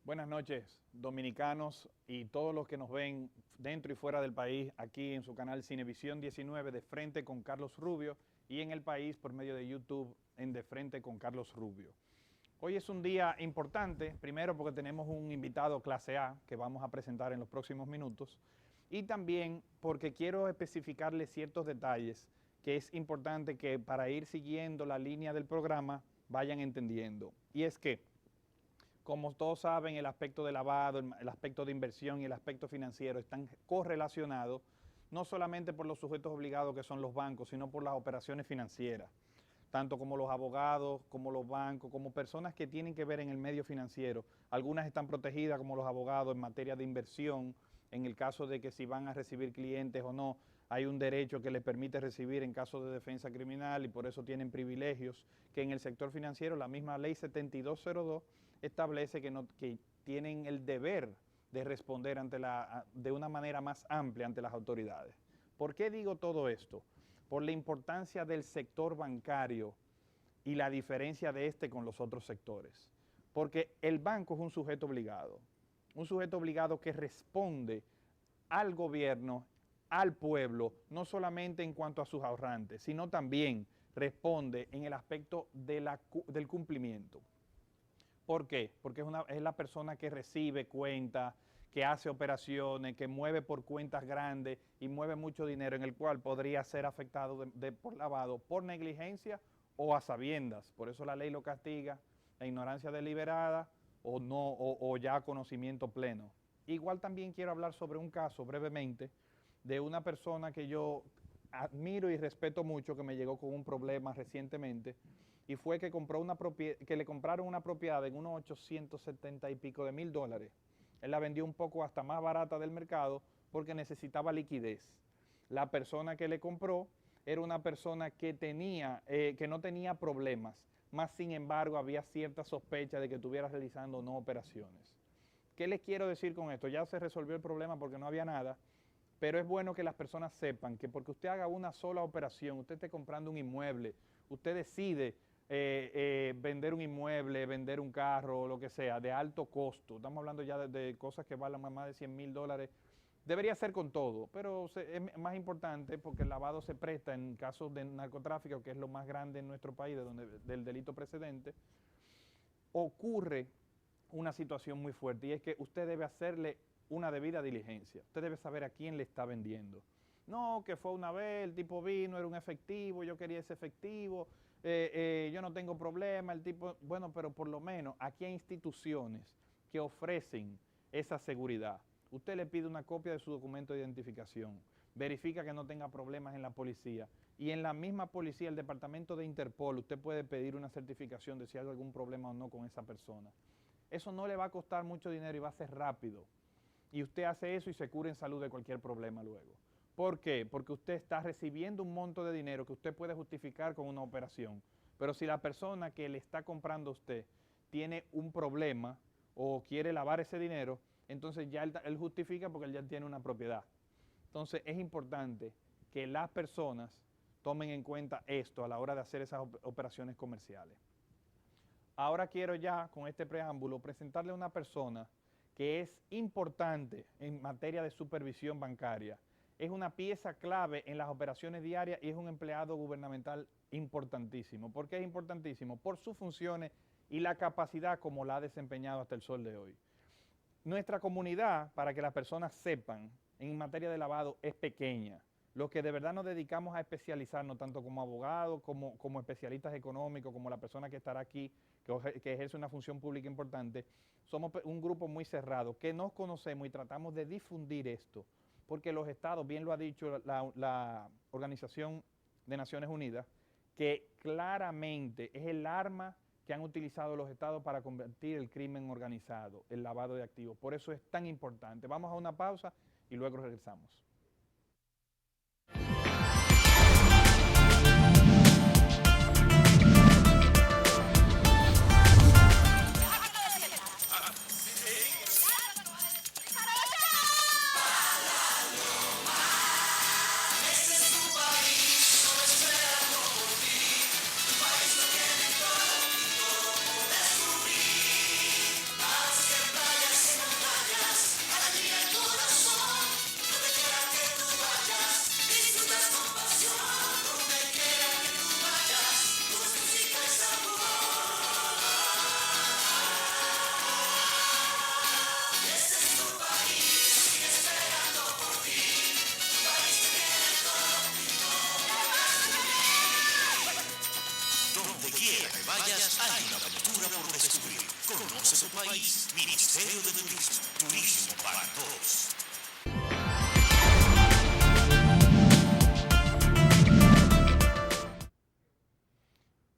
Buenas noches, dominicanos y todos los que nos ven dentro y fuera del país, aquí en su canal Cinevisión 19 de Frente con Carlos Rubio y en el país por medio de YouTube en De Frente con Carlos Rubio. Hoy es un día importante, primero porque tenemos un invitado clase A que vamos a presentar en los próximos minutos y también porque quiero especificarle ciertos detalles que es importante que para ir siguiendo la línea del programa vayan entendiendo. Y es que, como todos saben, el aspecto de lavado, el aspecto de inversión y el aspecto financiero están correlacionados, no solamente por los sujetos obligados que son los bancos, sino por las operaciones financieras, tanto como los abogados, como los bancos, como personas que tienen que ver en el medio financiero. Algunas están protegidas, como los abogados, en materia de inversión, en el caso de que si van a recibir clientes o no, hay un derecho que les permite recibir en caso de defensa criminal y por eso tienen privilegios que en el sector financiero la misma ley 7202 establece que tienen el deber de responder de una manera más amplia ante las autoridades. ¿Por qué digo todo esto? Por la importancia del sector bancario y la diferencia de este con los otros sectores. Porque el banco es un sujeto obligado que responde al gobierno, al pueblo, no solamente en cuanto a sus ahorrantes, sino también responde en el aspecto del cumplimiento. ¿Por qué? Porque es la persona que recibe cuentas, que hace operaciones, que mueve por cuentas grandes y mueve mucho dinero en el cual podría ser afectado por lavado, por negligencia o a sabiendas. Por eso la ley lo castiga, la ignorancia deliberada o, no, o ya conocimiento pleno. Igual también quiero hablar sobre un caso brevemente de una persona que yo admiro y respeto mucho, que me llegó con un problema recientemente, y fue que le compraron una propiedad en unos 870 y pico de mil dólares. Él la vendió un poco hasta más barata del mercado porque necesitaba liquidez. La persona que le compró era una persona que no tenía problemas, más sin embargo había cierta sospecha de que estuviera realizando no operaciones. ¿Qué les quiero decir con esto? Ya se resolvió el problema porque no había nada, pero es bueno que las personas sepan que porque usted haga una sola operación, usted esté comprando un inmueble, usted decide vender un inmueble, vender un carro, o lo que sea, de alto costo, estamos hablando ya de cosas que valen más de 100,000 dólares, debería ser con todo, pero es más importante porque el lavado se presta en casos de narcotráfico, que es lo más grande en nuestro país, del delito precedente, ocurre una situación muy fuerte y es que usted debe hacerle una debida diligencia. Usted debe saber a quién le está vendiendo. No, que fue una vez, el tipo vino, era un efectivo, yo quería ese efectivo, yo no tengo problema, el tipo... Bueno, pero por lo menos aquí hay instituciones que ofrecen esa seguridad. Usted le pide una copia de su documento de identificación, verifica que no tenga problemas en la policía y en la misma policía, el departamento de Interpol, usted puede pedir una certificación de si hay algún problema o no con esa persona. Eso no le va a costar mucho dinero y va a ser rápido. Y usted hace eso y se cura en salud de cualquier problema luego. ¿Por qué? Porque usted está recibiendo un monto de dinero que usted puede justificar con una operación. Pero si la persona que le está comprando a usted tiene un problema o quiere lavar ese dinero, entonces ya él justifica porque él ya tiene una propiedad. Entonces es importante que las personas tomen en cuenta esto a la hora de hacer esas operaciones comerciales. Ahora quiero ya, con este preámbulo, presentarle a una persona que es importante en materia de supervisión bancaria. Es una pieza clave en las operaciones diarias y es un empleado gubernamental importantísimo. ¿Por qué es importantísimo? Por sus funciones y la capacidad como la ha desempeñado hasta el sol de hoy. Nuestra comunidad, para que las personas sepan, en materia de lavado es pequeña. Los que de verdad nos dedicamos a especializarnos, tanto como abogados, como especialistas económicos, como la persona que estará aquí, que ejerce una función pública importante, somos un grupo muy cerrado, que nos conocemos y tratamos de difundir esto, porque los estados, bien lo ha dicho la Organización de Naciones Unidas, que claramente es el arma que han utilizado los estados para combatir el crimen organizado, el lavado de activos. Por eso es tan importante. Vamos a una pausa y luego regresamos. Donde quiera que vayas, hay una aventura por descubrir. Conoce tu país. Ministerio de Turismo. Turismo para todos.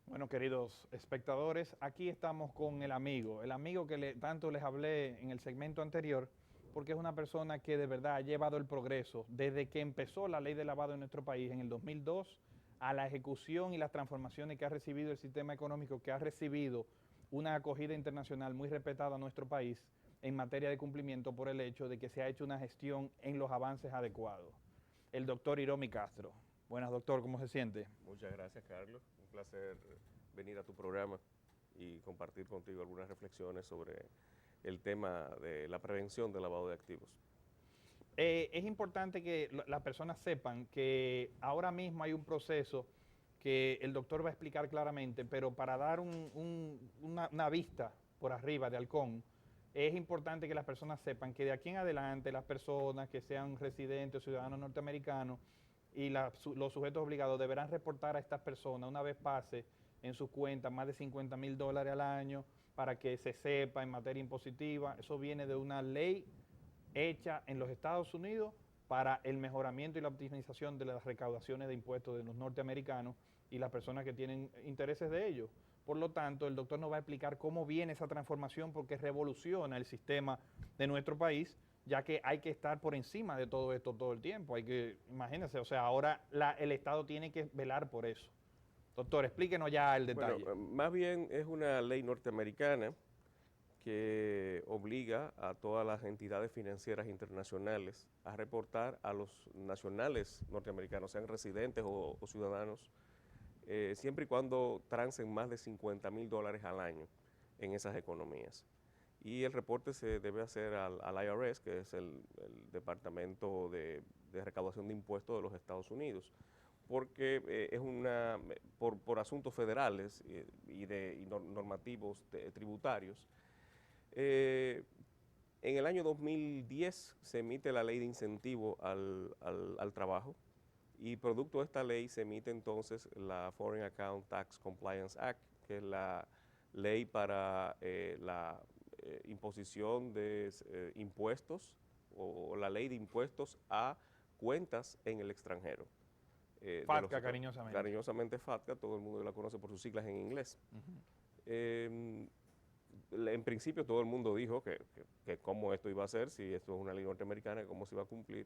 Bueno, queridos espectadores, aquí estamos con el amigo que tanto les hablé en el segmento anterior, porque es una persona que de verdad ha llevado el progreso desde que empezó la ley de lavado en nuestro país en el 2002 a la ejecución y las transformaciones que ha recibido el sistema económico, que ha recibido una acogida internacional muy respetada a nuestro país en materia de cumplimiento por el hecho de que se ha hecho una gestión en los avances adecuados. El doctor Hiromi Castro. Buenas, doctor, ¿cómo se siente? Muchas gracias, Carlos. Un placer venir a tu programa y compartir contigo algunas reflexiones sobre el tema de la prevención del lavado de activos. Es importante que las personas sepan que ahora mismo hay un proceso que el doctor va a explicar claramente, pero para dar una vista por arriba de halcón, es importante que las personas sepan que de aquí en adelante las personas que sean residentes o ciudadanos norteamericanos y los sujetos obligados deberán reportar a estas personas una vez pase en sus cuentas más de $50,000 al año para que se sepa en materia impositiva. Eso viene de una ley hecha en los Estados Unidos para el mejoramiento y la optimización de las recaudaciones de impuestos de los norteamericanos y las personas que tienen intereses de ellos. Por lo tanto, el doctor nos va a explicar cómo viene esa transformación porque revoluciona el sistema de nuestro país, ya que hay que estar por encima de todo esto todo el tiempo. Imagínense, o sea, ahora el Estado tiene que velar por eso. Doctor, explíquenos ya el detalle. Bueno, más bien es una ley norteamericana que obliga a todas las entidades financieras internacionales a reportar a los nacionales norteamericanos, sean residentes o ciudadanos, siempre y cuando transen más de $50,000 al año en esas economías. Y el reporte se debe hacer al IRS, que es el Departamento de Recaudación de Impuestos de los Estados Unidos, porque es por asuntos federales y normativos tributarios. En el año 2010 se emite la ley de incentivo al trabajo y producto de esta ley se emite entonces la Foreign Account Tax Compliance Act, que es la ley para la imposición de impuestos o la ley de impuestos a cuentas en el extranjero. FATCA, cariñosamente. Cariñosamente FATCA, todo el mundo la conoce por sus siglas en inglés. En principio todo el mundo dijo que cómo esto iba a ser, si esto es una ley norteamericana, cómo se iba a cumplir,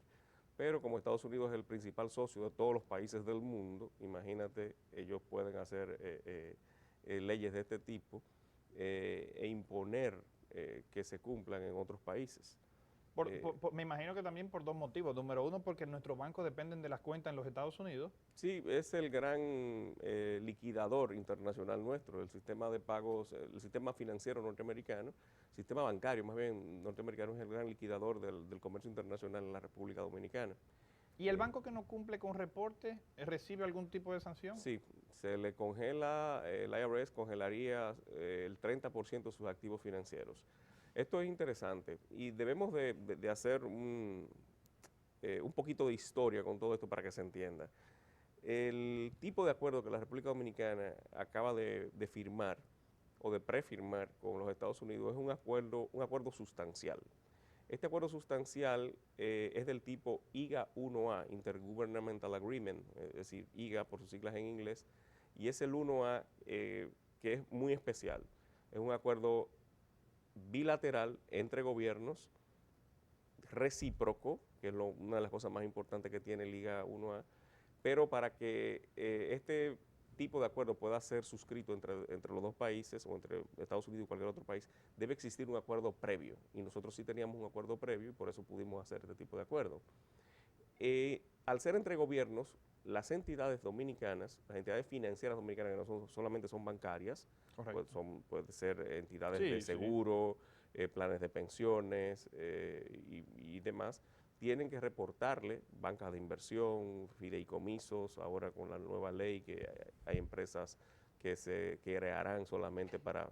pero como Estados Unidos es el principal socio de todos los países del mundo, imagínate, ellos pueden hacer leyes de este tipo e imponer que se cumplan en otros países. Me imagino que también por dos motivos. Número uno, porque nuestros bancos dependen de las cuentas en los Estados Unidos. Sí, es el gran liquidador internacional nuestro, el sistema de pagos, el sistema financiero norteamericano, el sistema bancario más bien norteamericano es el gran liquidador del comercio internacional en la República Dominicana. ¿Y el banco que no cumple con reporte recibe algún tipo de sanción? Sí, se le congela, el IRS congelaría el 30% de sus activos financieros. Esto es interesante y debemos de hacer un poquito de historia con todo esto para que se entienda. El tipo de acuerdo que la República Dominicana acaba de firmar o de prefirmar con los Estados Unidos es un acuerdo sustancial. Este acuerdo sustancial es del tipo IGA 1A, Intergovernmental Agreement, es decir, IGA por sus siglas en inglés, y es el 1A que es muy especial. Es un acuerdo bilateral entre gobiernos, recíproco, que es una de las cosas más importantes que tiene el IGA 1A, pero para que este tipo de acuerdo pueda ser suscrito entre los dos países o entre Estados Unidos y cualquier otro país, debe existir un acuerdo previo. Y nosotros sí teníamos un acuerdo previo y por eso pudimos hacer este tipo de acuerdo. Al ser entre gobiernos, las entidades dominicanas, las entidades financieras dominicanas, que no solamente son bancarias, pueden ser entidades de seguro, planes de pensiones y demás, tienen que reportarle bancas de inversión, fideicomisos, ahora con la nueva ley que hay empresas que se crearán solamente para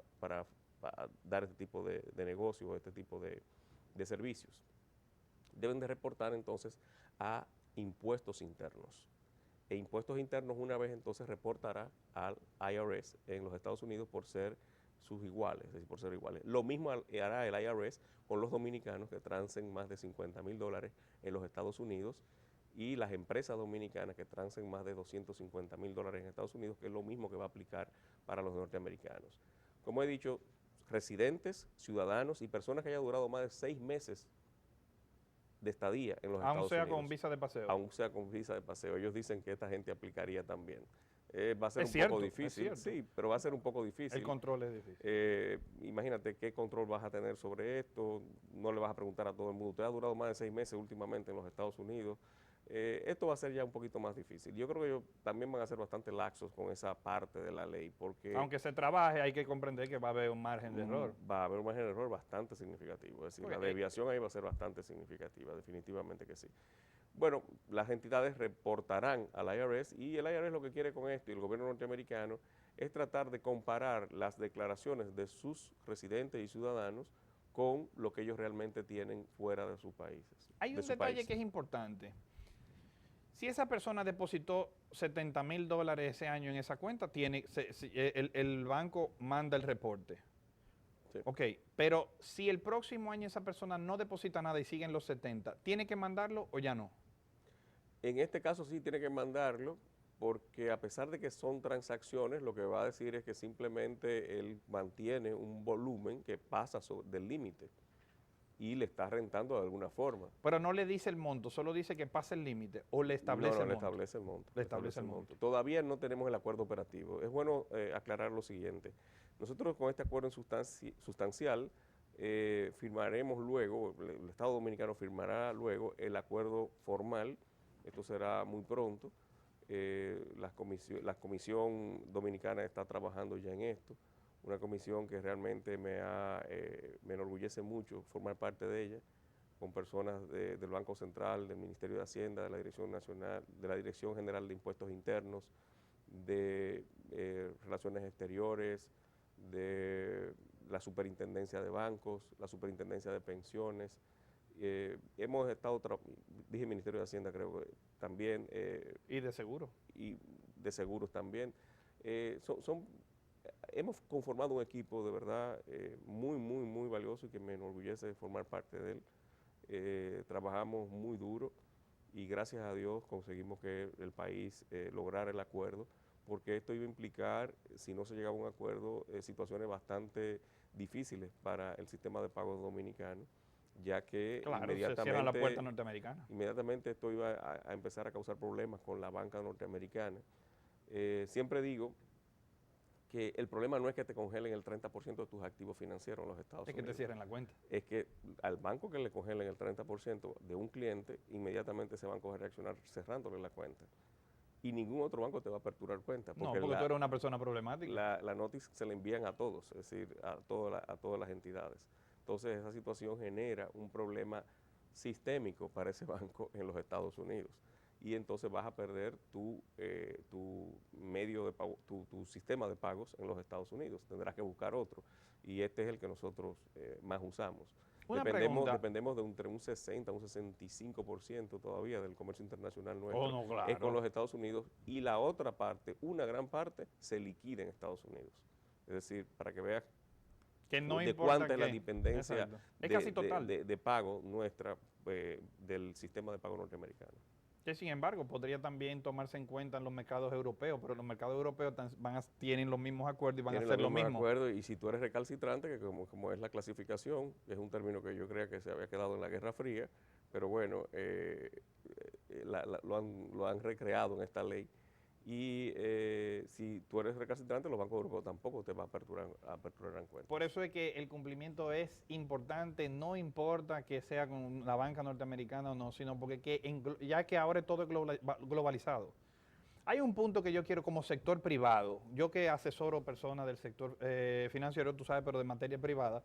dar este tipo de negocios, este tipo de servicios. Deben de reportar entonces a impuestos internos. e impuestos internos una vez entonces reportará al IRS en los Estados Unidos por ser sus iguales, es decir, por ser iguales. Lo mismo hará el IRS con los dominicanos que transen más de $50,000 en los Estados Unidos y las empresas dominicanas que transen más de $250,000 en Estados Unidos, que es lo mismo que va a aplicar para los norteamericanos. Como he dicho, residentes, ciudadanos y personas que hayan durado más de 6 meses de estadía en los Estados Unidos. Aún sea con visa de paseo. Aún sea con visa de paseo. Ellos dicen que esta gente aplicaría también. Va a ser poco difícil, sí, pero va a ser un poco difícil. El control es difícil. Imagínate qué control vas a tener sobre esto, no le vas a preguntar a todo el mundo. Usted ha durado más de 6 meses últimamente en los Estados Unidos. Esto va a ser ya un poquito más difícil. Yo creo que ellos también van a ser bastante laxos con esa parte de la ley, porque... Aunque se trabaje, hay que comprender que va a haber un margen de error. Va a haber un margen de error bastante significativo. Es decir, la desviación ahí va a ser bastante significativa, definitivamente que sí. Bueno, las entidades reportarán al IRS y el IRS lo que quiere con esto y el gobierno norteamericano es tratar de comparar las declaraciones de sus residentes y ciudadanos con lo que ellos realmente tienen fuera de sus países. Hay un detalle que es importante. Si esa persona depositó $70,000 ese año en esa cuenta, el banco manda el reporte. Sí. Ok, pero si el próximo año esa persona no deposita nada y siguen los 70, ¿tiene que mandarlo o ya no? En este caso sí tiene que mandarlo, porque a pesar de que son transacciones, lo que va a decir es que simplemente él mantiene un volumen que pasa del límite y le está rentando de alguna forma. Pero no le dice el monto, solo dice que pasa el límite o le establece el monto. Le establece el monto. Le establece el monto. Todavía no tenemos el acuerdo operativo. Es bueno aclarar lo siguiente. Nosotros con este acuerdo sustancial firmaremos luego, el Estado Dominicano firmará luego el acuerdo formal. Esto será muy pronto. La Comisión Dominicana está trabajando ya en esto. Una comisión que realmente me enorgullece mucho formar parte de ella, con personas del Banco Central, del Ministerio de Hacienda, de la Dirección Nacional, de la Dirección General de Impuestos Internos, de Relaciones Exteriores, de la Superintendencia de Bancos, la Superintendencia de Pensiones. Hemos estado, dije Ministerio de Hacienda creo que también. Y de seguro. Y de seguros también. Hemos conformado un equipo de verdad muy, muy, muy valioso y que me enorgullece formar parte de él. Trabajamos muy duro y gracias a Dios conseguimos que el país lograra el acuerdo, porque esto iba a implicar, si no se llegaba a un acuerdo, situaciones bastante difíciles para el sistema de pagos dominicano, ya que se cierra la puerta norteamericana. Inmediatamente esto iba a empezar a causar problemas con la banca norteamericana. Siempre digo que el problema no es que te congelen el 30% de tus activos financieros en los Estados Unidos. Es que te cierren la cuenta. Es que al banco que le congelen el 30% de un cliente, inmediatamente ese banco va a reaccionar cerrándole la cuenta. Y ningún otro banco te va a aperturar cuenta. Porque tú eres una persona problemática. La noticia se la envían a todos, es decir, a todas las entidades. Entonces esa situación genera un problema sistémico para ese banco en los Estados Unidos. Y entonces vas a perder tu medio de pago, tu sistema de pagos en los Estados Unidos. Tendrás que buscar otro. Y este es el que nosotros más usamos. Dependemos de entre un 60 a un 65% todavía del comercio internacional nuestro. Claro. Es con los Estados Unidos. Y la otra parte, una gran parte, se liquida en Estados Unidos. Es decir, para que veas que no de cuánta es la dependencia de pago nuestra del sistema de pago norteamericano. Que sin embargo podría también tomarse en cuenta en los mercados europeos, pero los mercados europeos tienen los mismos acuerdos y van a hacer lo mismo. Y si tú eres recalcitrante, que como es la clasificación, que es un término que yo creía que se había quedado en la Guerra Fría, pero bueno, lo han recreado en esta ley. Y si tú eres recalcitrante, los bancos europeos tampoco te van a aperturar en cuenta. Por eso es que el cumplimiento es importante, no importa que sea con la banca norteamericana o no, sino porque ya que ahora todo es globalizado. Hay un punto que yo quiero como sector privado, yo que asesoro personas del sector financiero, tú sabes, pero de materia privada,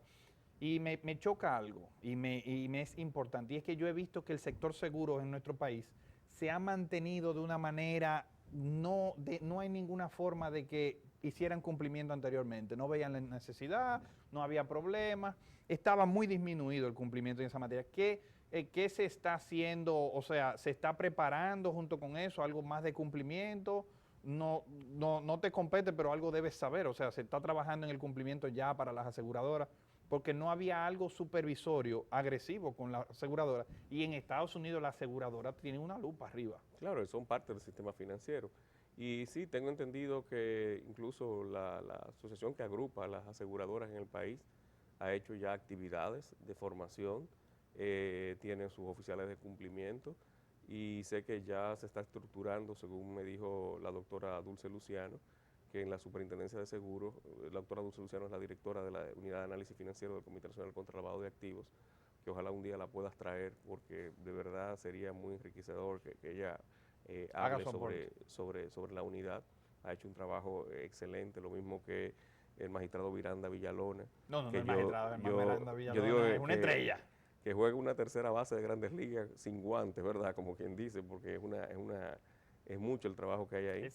y me choca algo y me es importante, y es que yo he visto que el sector seguro en nuestro país se ha mantenido de una manera... No hay ninguna forma de que hicieran cumplimiento anteriormente, no veían la necesidad, no había problemas, estaba muy disminuido el cumplimiento en esa materia. ¿Qué ¿qué se está haciendo? O sea, ¿se está preparando junto con eso? ¿Algo más de cumplimiento? No te compete, pero algo debes saber. O sea, se está trabajando en el cumplimiento ya para las aseguradoras, porque no había algo supervisorio agresivo con la aseguradora. Y en Estados Unidos la aseguradora tiene una lupa arriba. Claro, son parte del sistema financiero. Y sí, tengo entendido que incluso la asociación que agrupa a las aseguradoras en el país ha hecho ya actividades de formación, tiene sus oficiales de cumplimiento y sé que ya se está estructurando, según me dijo la doctora Dulce Luciano, que en la Superintendencia de Seguros, la doctora Dulce Luciano es la directora de la Unidad de Análisis Financiero del Comité Nacional contra el Lavado de Activos, que ojalá un día la puedas traer porque de verdad sería muy enriquecedor que ella hable sobre la unidad. Ha hecho un trabajo excelente, lo mismo que el magistrado Miranda Villalona. No, que el magistrado Miranda Villalona es una estrella. Que juega una tercera base de Grandes Ligas sin guantes, ¿verdad? Como quien dice, porque es mucho el trabajo que hay ahí.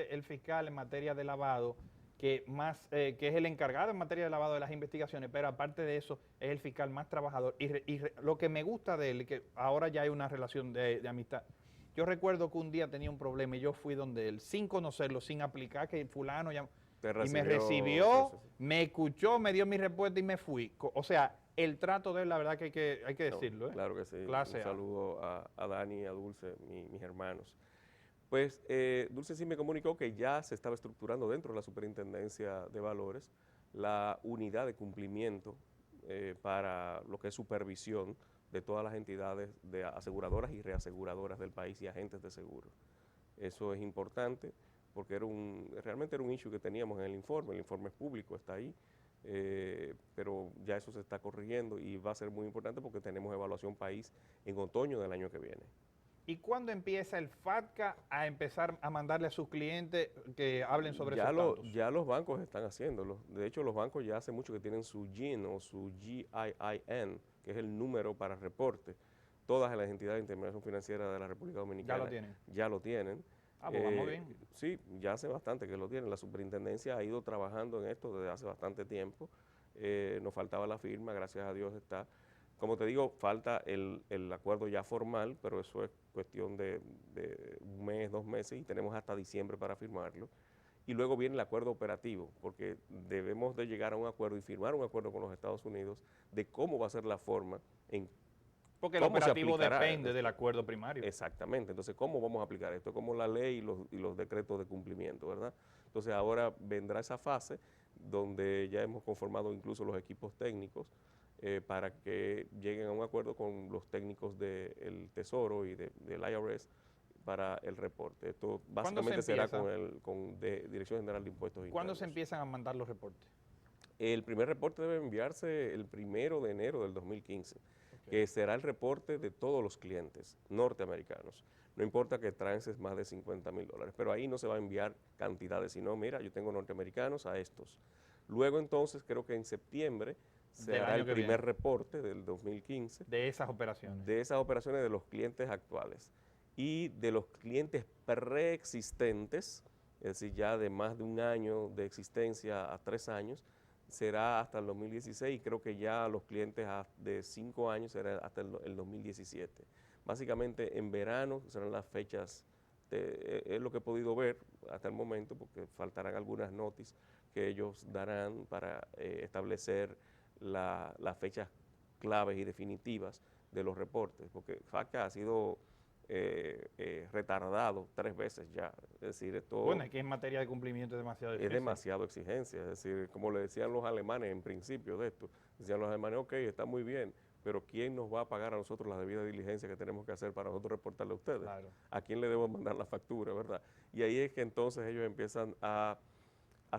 El fiscal en materia de lavado, que es el encargado en materia de lavado de las investigaciones, pero aparte de eso es el fiscal más trabajador. Y lo que me gusta de él, que ahora ya hay una relación de amistad. Yo recuerdo que un día tenía un problema y yo fui donde él, sin conocerlo, sin aplicar, que fulano ya, y me recibió, me escuchó, me dio mi respuesta y me fui. O sea, el trato de él, la verdad que hay que decirlo. Claro que sí. Clase un saludo a Dani y a Dulce, mis hermanos. Pues Dulce sí me comunicó que ya se estaba estructurando dentro de la Superintendencia de Valores la unidad de cumplimiento para lo que es supervisión de todas las entidades de aseguradoras y reaseguradoras del país y agentes de seguro. Eso es importante porque realmente era un issue que teníamos en el informe es público, está ahí, pero ya eso se está corrigiendo y va a ser muy importante porque tenemos evaluación país en otoño del año que viene. ¿Y cuándo empieza el FATCA a empezar a mandarle a sus clientes que hablen sobre esos datos? Ya los bancos están haciéndolo. De hecho, los bancos ya hace mucho que tienen su GIN o su GIIN, que es el número para reporte. Todas las entidades de intermediación financiera de la República Dominicana ya lo tienen. Ah, pues vamos bien. Sí, ya hace bastante que lo tienen. La superintendencia ha ido trabajando en esto desde hace bastante tiempo. Nos faltaba la firma, gracias a Dios está. Como te digo, falta el acuerdo ya formal, pero eso es cuestión de un mes, 2 meses, y tenemos hasta diciembre para firmarlo. Y luego viene el acuerdo operativo, porque debemos de llegar a un acuerdo y firmar un acuerdo con los Estados Unidos de cómo va a ser la forma en porque el operativo depende del acuerdo primario. Exactamente. Entonces, ¿cómo vamos a aplicar esto? Como la ley y los decretos de cumplimiento, ¿verdad? Entonces, ahora vendrá esa fase donde ya hemos conformado incluso los equipos técnicos para que lleguen a un acuerdo con los técnicos del Tesoro y del IRS para el reporte. Esto básicamente será con Dirección General de Impuestos Internos. ¿Cuándo se empiezan a mandar los reportes? El primer reporte debe enviarse el 1 de enero del 2015, que será el reporte de todos los clientes norteamericanos. No importa que transes más de $50,000, pero ahí no se va a enviar cantidades, sino mira, yo tengo norteamericanos a estos. Luego entonces, creo que en septiembre se hará el primer reporte del 2015. De esas operaciones. De esas operaciones de los clientes actuales. Y de los clientes preexistentes, es decir, ya de más de un año de existencia a 3 años, será hasta el 2016 y creo que ya los clientes de 5 años será hasta el 2017. Básicamente en verano serán las fechas, es lo que he podido ver hasta el momento porque faltarán algunas noticias que ellos darán para establecer las fechas claves y definitivas de los reportes, porque FATCA ha sido retardado 3 veces ya. Es decir, esto bueno, es que en materia de cumplimiento es demasiado difícil. Es demasiado exigencia. Es decir, como le decían los alemanes en principio de esto, decían los alemanes, ok, está muy bien, pero ¿quién nos va a pagar a nosotros la debida diligencia que tenemos que hacer para nosotros reportarle a ustedes? Claro. ¿A quién le debo mandar la factura, verdad? Y ahí es que entonces ellos empiezan a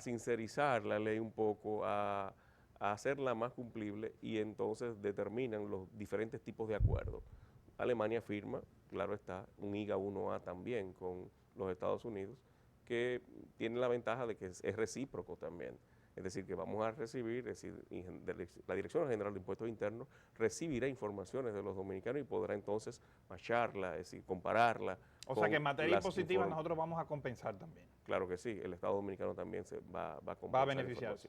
sincerizar la ley un poco, a hacerla más cumplible y entonces determinan los diferentes tipos de acuerdos. Alemania firma, claro está, un IGA 1A también con los Estados Unidos, que tiene la ventaja de que es recíproco también. Es decir, que vamos a recibir, la Dirección General de Impuestos Internos recibirá informaciones de los dominicanos y podrá entonces macharla, es decir, compararla. O sea que en materia positiva nosotros vamos a compensar también. Claro que sí, el Estado Dominicano también va a compensar. Va a beneficiarse.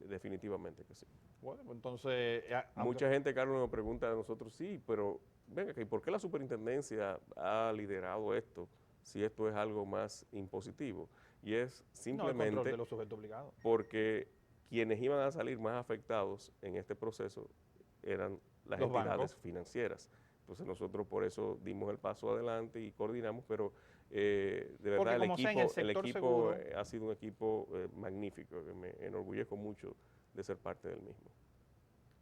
definitivamente que sí. Bueno, pues entonces... Mucha gente, Carlos, nos pregunta a nosotros, sí, pero venga, ¿y por qué la superintendencia ha liderado esto si esto es algo más impositivo? Y es No, el simplemente control de los sujetos obligados. porque quienes iban a salir más afectados en este proceso eran las Los entidades bancos. financieras. Entonces nosotros por eso dimos el paso adelante y coordinamos, pero de verdad Porque como sea, en el el sector equipo seguro- ha sido un equipo magnífico, que me enorgullezco mucho de ser parte del mismo.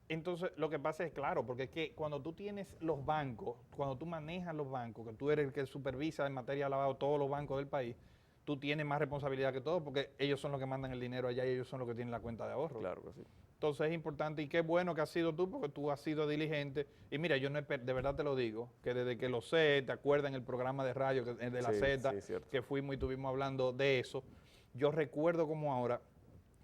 Entonces, lo que pasa es claro, porque es que cuando tú tienes los bancos, cuando tú manejas los bancos, que tú eres el que supervisa en materia de lavado todos los bancos del país, tú tienes más responsabilidad que todo, porque ellos son los que mandan el dinero allá y ellos son los que tienen la cuenta de ahorro. Claro que sí. Entonces es importante y qué bueno que has sido tú, porque tú has sido diligente. Y mira, yo no he de verdad te lo digo, que desde que lo sé, te acuerdas en el programa de radio de la Sí, Z, sí, cierto. que fuimos y estuvimos hablando de eso, yo recuerdo como ahora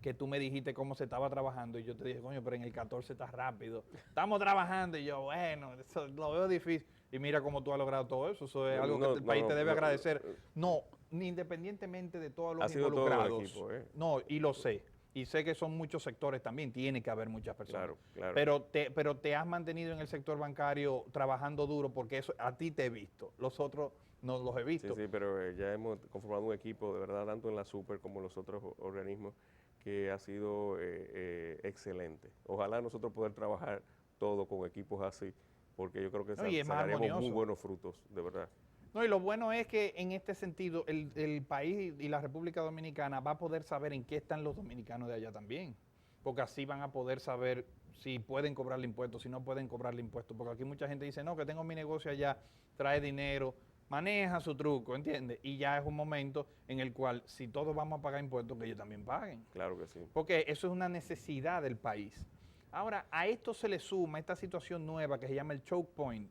que tú me dijiste cómo se estaba trabajando y yo te dije, coño, pero en el 14 está rápido. Estamos trabajando y yo, bueno, eso lo veo difícil. Y mira cómo tú has logrado todo eso. Eso es algo que el país te debe agradecer. No, ni independientemente de todos los Ha sido todo el involucrados. equipo, No, y lo sé. Y sé que son muchos sectores también, tiene que haber muchas personas. Claro, claro. Pero te has mantenido en el sector bancario trabajando duro porque eso a ti te he visto. Los otros no los he visto. Sí, sí, pero ya hemos conformado un equipo, de verdad, tanto en la Super como en los otros organismos, que ha sido excelente. Ojalá nosotros poder trabajar todo con equipos así, porque yo creo que No, y es más sacaríamos muy armonioso. buenos frutos, de verdad. No, y lo bueno es que en este sentido el país y la República Dominicana va a poder saber en qué están los dominicanos de allá también. Porque así van a poder saber si pueden cobrarle impuestos, si no pueden cobrarle impuestos. Porque aquí mucha gente dice, no, que tengo mi negocio allá, trae dinero, maneja su truco, ¿entiendes? Y ya es un momento en el cual, si todos vamos a pagar impuestos, que ellos también paguen. Claro que sí. Porque eso es una necesidad del país. Ahora, a esto se le suma esta situación nueva que se llama el choke point.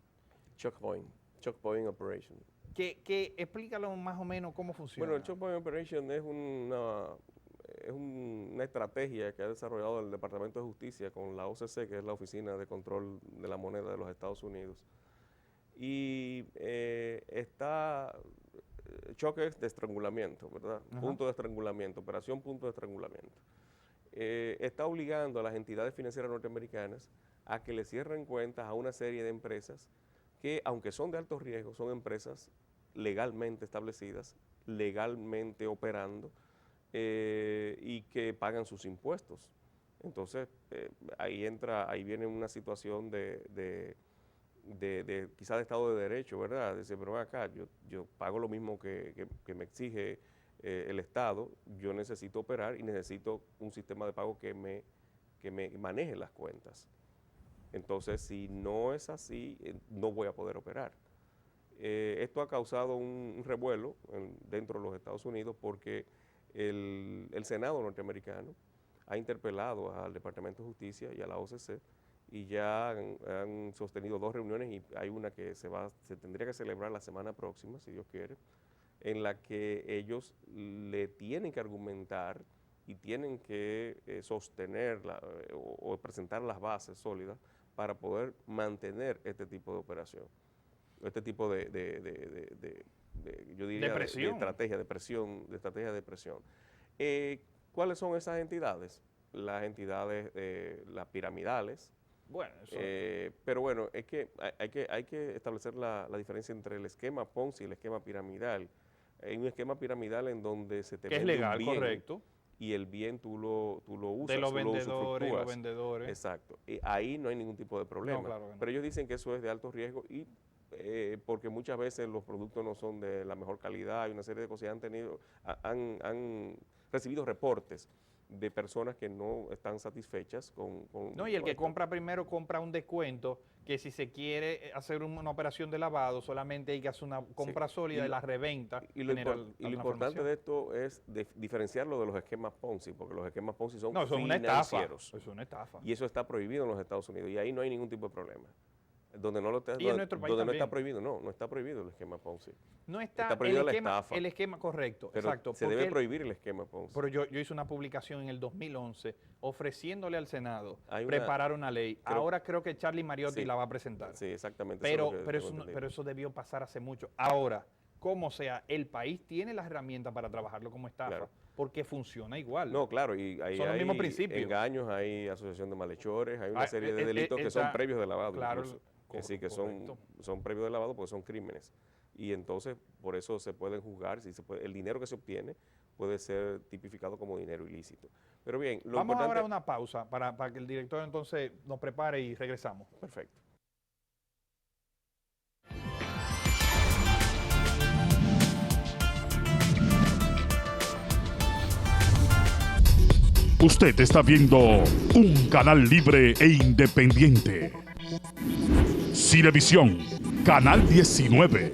Choke point operation. Que explícalo más o menos cómo funciona. Bueno, el choke point operation es una estrategia que ha desarrollado el Departamento de Justicia con la OCC, que es la Oficina de Control de la Moneda de los Estados Unidos. Y choques de estrangulamiento, ¿verdad? Ajá. Punto de estrangulamiento, operación punto de estrangulamiento. Está obligando a las entidades financieras norteamericanas a que le cierren cuentas a una serie de empresas que, aunque son de alto riesgo, son empresas legalmente establecidas, legalmente operando y que pagan sus impuestos. Entonces, ahí viene una situación de quizás de Estado de Derecho, ¿verdad? Dice, pero acá, yo pago lo mismo que me exige el Estado, yo necesito operar y necesito un sistema de pago que me maneje las cuentas. Entonces, si no es así, no voy a poder operar. Esto ha causado un revuelo dentro de los Estados Unidos porque el Senado norteamericano ha interpelado al Departamento de Justicia y a la OCC y ya han sostenido 2 reuniones y hay una que se tendría que celebrar la semana próxima, si Dios quiere, en la que ellos le tienen que argumentar y tienen que sostener o presentar las bases sólidas para poder mantener este tipo de operación, este tipo yo diría, de estrategia de presión. ¿Cuáles son esas entidades? Las entidades, las piramidales. Bueno, eso... Pero bueno, es que hay que establecer la diferencia entre el esquema Ponzi y el esquema piramidal. Hay un esquema piramidal en donde se te que es vende legal, un bien, correcto. y el bien tú lo usas. De los tú lo vendedores y los usufructúas. vendedores. Exacto. Y ahí no hay ningún tipo de problema. No, claro que no. Pero ellos dicen que eso es de alto riesgo y porque muchas veces los productos no son de la mejor calidad y una serie de cosas. Han recibido reportes de personas que no están satisfechas con No, y el que esto. compra primero compra un descuento, que si se quiere hacer una operación de lavado, solamente hay que hacer una compra sólida y la reventa. Y lo importante de esto es diferenciarlo de los esquemas Ponzi, porque los esquemas Ponzi son eso es una estafa. financieros. Eso es una estafa. Y eso está prohibido en los Estados Unidos y ahí no hay ningún tipo de problema. Donde no Y en nuestro país no también. está prohibido, no está prohibido el esquema Ponzi. No está prohibida la esquema, estafa. el esquema correcto, Pero exacto. se debe prohibir el esquema Ponzi. Pero yo hice una publicación en el 2011 ofreciéndole al Senado Hay preparar una ley. Ahora creo que Charlie Mariotti Sí. la va a presentar. Sí, exactamente. Pero eso debió pasar hace mucho. Ahora, como sea, el país tiene las herramientas para trabajarlo como estafa. Claro. porque funciona igual. No, claro, y ahí Son los hay mismos principios. engaños, hay asociación de malhechores, hay una Ah, serie de delitos que son está- previos de lavado, claro, incluso. Que sí, que correcto. son previos de lavado porque son crímenes. Y entonces, por eso se pueden juzgar, si se puede, el dinero que se obtiene puede ser tipificado como dinero ilícito. Pero bien, lo Vamos ahora importante... a una pausa para que el director entonces nos prepare y regresamos. Perfecto. Usted está viendo un canal libre e independiente. Cinevisión, Canal 19.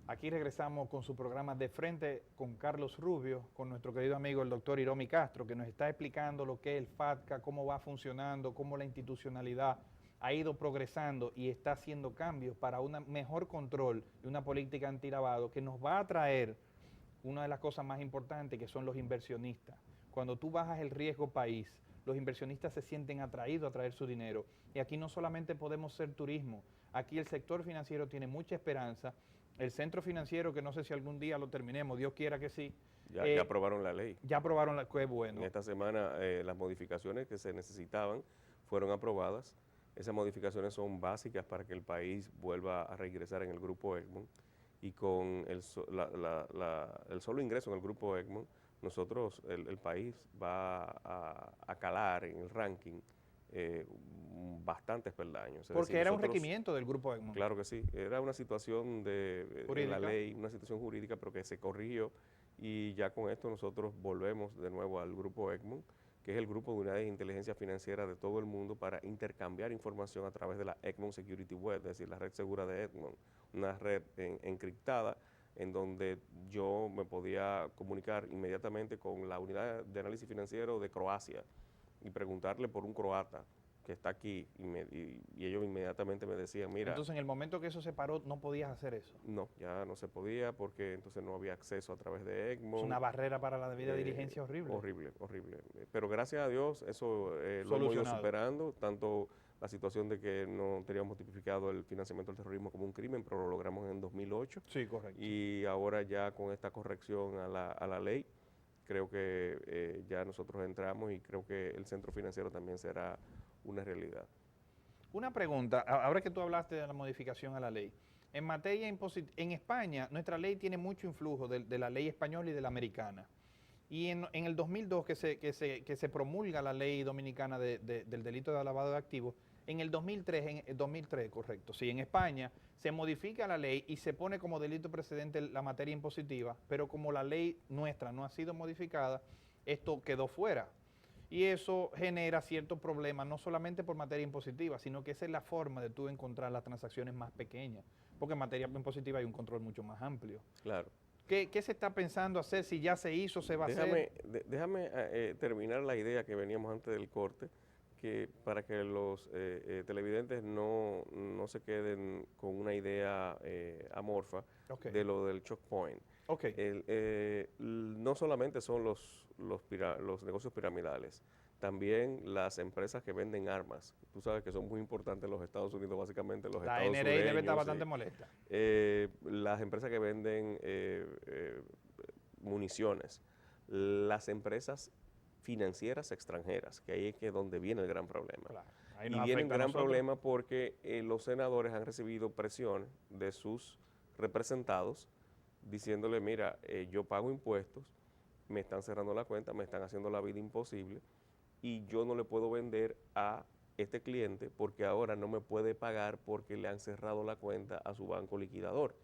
Aquí regresamos con su programa De Frente con Carlos Rubio, con nuestro querido amigo el doctor Hiromi Castro, que nos está explicando lo que es el FATCA, cómo va funcionando, cómo la institucionalidad ha ido progresando y está haciendo cambios para un mejor control y una política antilavado que nos va a traer una de las cosas más importantes, que son los inversionistas. Cuando tú bajas el riesgo país, los inversionistas se sienten atraídos a traer su dinero. Y aquí no solamente podemos ser turismo, aquí el sector financiero tiene mucha esperanza. El centro financiero, que no sé si algún día lo terminemos, Dios quiera que sí. Ya aprobaron la ley. Ya aprobaron la, qué bueno. En esta semana las modificaciones que se necesitaban fueron aprobadas. Esas modificaciones son básicas para que el país vuelva a reingresar en el Grupo Egmont, y con el solo ingreso en el Grupo Egmont, nosotros, el país va a calar en el ranking bastantes peldaños. Porque era un requerimiento del Grupo Egmont. Claro que sí, era una situación de la ley, una situación jurídica, pero que se corrigió, y ya con esto nosotros volvemos de nuevo al Grupo Egmont, que es el grupo de unidades de inteligencia financiera de todo el mundo para intercambiar información a través de la Egmont Security Web, es decir, la red segura de Egmont, una red encriptada en donde yo me podía comunicar inmediatamente con la unidad de análisis financiero de Croacia y preguntarle por un croata que está aquí, y ellos inmediatamente me decían, mira... Entonces, en el momento que eso se paró, no podías hacer eso. No, ya no se podía porque entonces no había acceso a través de Egmont. Es una barrera para la debida diligencia horrible. Horrible, horrible. Pero gracias a Dios eso lo hemos ido Solucionado. superando, tanto la situación de que no teníamos tipificado el financiamiento del terrorismo como un crimen, pero lo logramos en 2008. Sí, correcto. Y ahora ya con esta corrección a la ley, creo que ya nosotros entramos, y creo que el centro financiero también será una realidad. Una pregunta, ahora que tú hablaste de la modificación a la ley. En materia impositiva, en España, nuestra ley tiene mucho influjo de la ley española y de la americana. Y en el 2002 que se promulga la ley dominicana del delito de lavado de activos, en el 2003, correcto, sí, en España se modifica la ley y se pone como delito precedente la materia impositiva, pero como la ley nuestra no ha sido modificada, esto quedó fuera. Y eso genera ciertos problemas, no solamente por materia impositiva, sino que esa es la forma de tú encontrar las transacciones más pequeñas, porque en materia impositiva hay un control mucho más amplio. Claro. ¿Qué se está pensando hacer? Si ya se hizo, se va a hacer. Déjame terminar la idea que veníamos antes del corte, que para que los televidentes no se queden con una idea amorfa de lo del choke point. Okay. No solamente son los negocios piramidales, también las empresas que venden armas. Tú sabes que son muy importantes en los Estados Unidos, básicamente los Estados Unidos. La NRA debe estar bastante molesta. Las empresas que venden municiones, las empresas financieras extranjeras, que ahí es que donde viene el gran problema. Claro, y viene un gran problema porque los senadores han recibido presión de sus representados diciéndole, mira, yo pago impuestos, me están cerrando la cuenta, me están haciendo la vida imposible, y yo no le puedo vender a este cliente porque ahora no me puede pagar porque le han cerrado la cuenta a su banco liquidador.